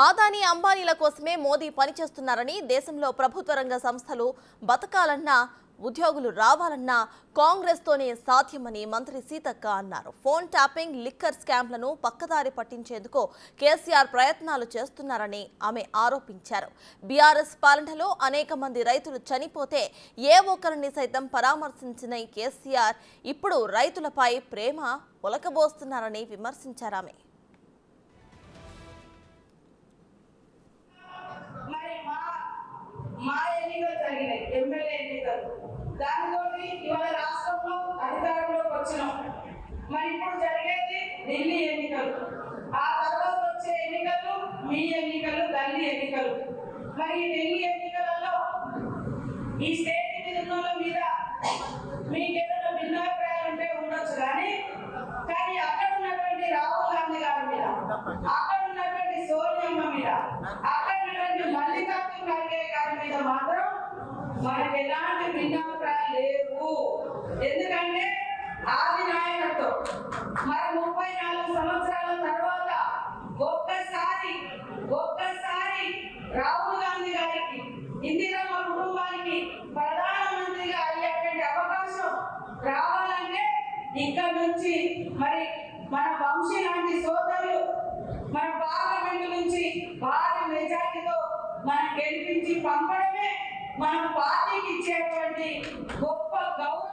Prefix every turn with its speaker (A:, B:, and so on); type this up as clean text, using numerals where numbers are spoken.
A: ఆదాని అంబానీల కోసమే మోదీ పనిచేస్తున్నారని, దేశంలో ప్రభుత్వ రంగ సంస్థలు బతకాలన్నా ఉద్యోగులు రావాలన్నా కాంగ్రెస్తోనే సాధ్యమని మంత్రి సీతక్క అన్నారు. ఫోన్ ట్యాపింగ్, లిక్కర్ స్కామ్లను పక్కదారి పట్టించేందుకు కేసీఆర్ ప్రయత్నాలు చేస్తున్నారని ఆమె ఆరోపించారు. బీఆర్ఎస్ పాలనలో అనేక మంది రైతులు చనిపోతే ఏ ఒక్కరిని సైతం పరామర్శించిన కేసీఆర్ ఇప్పుడు రైతులపై ప్రేమ ఒలకబోస్తున్నారని విమర్శించారామె.
B: మా ఎన్నికలు జరిగినాయి, ఎమ్మెల్యే ఎన్నికలు. దానితో ఇవాళ రాష్ట్రంలో అధికారంలోకి వచ్చినాం. మరి ఇప్పుడు జరిగేది ఢిల్లీ ఎన్నికలు, ఆ తర్వాత వచ్చే ఎన్నికలు మీ ఎన్నికలు, గల్లీ ఎన్నికలు. మరి ఈ ఢిల్లీ ఎన్నికలలో ఈ స్టేట్ మీద మీద మీకేదైనా భిన్నాభిప్రాయాలు ఉంటే ఉండొచ్చు, కానీ అక్కడ ఉన్నటువంటి రాహుల్ గాంధీ గారి మీద, అక్కడ ఉన్నటువంటి సోనియమ్మ మీద, అక్కడ ఉన్నటువంటి మల్లికార్జున ఖర్గే గారి మీద మాత్రం మనకు ఎలాంటి భిన్నాభిప్రాయాలు లేవు. ఎందుకంటే ఆది నాయకత్వం మరి 34 సంవత్సరాల తర్వాత ఒక్కసారి రాహుల్ గాంధీ గారికి, ఇందిరమ్మ కుటుంబానికి ప్రధానమంత్రిగా అయ్యేటువంటి అవకాశం రావాలంటే ఇక్కడ నుంచి మరి మన వంశీ లాంటి సోదరులు మన పార్లమెంట్ నుంచి భారీ మెజార్టీతో మనం గెలిపించి పంపడమే మన పార్టీకి ఇచ్చేటువంటి గొప్ప గౌరవం.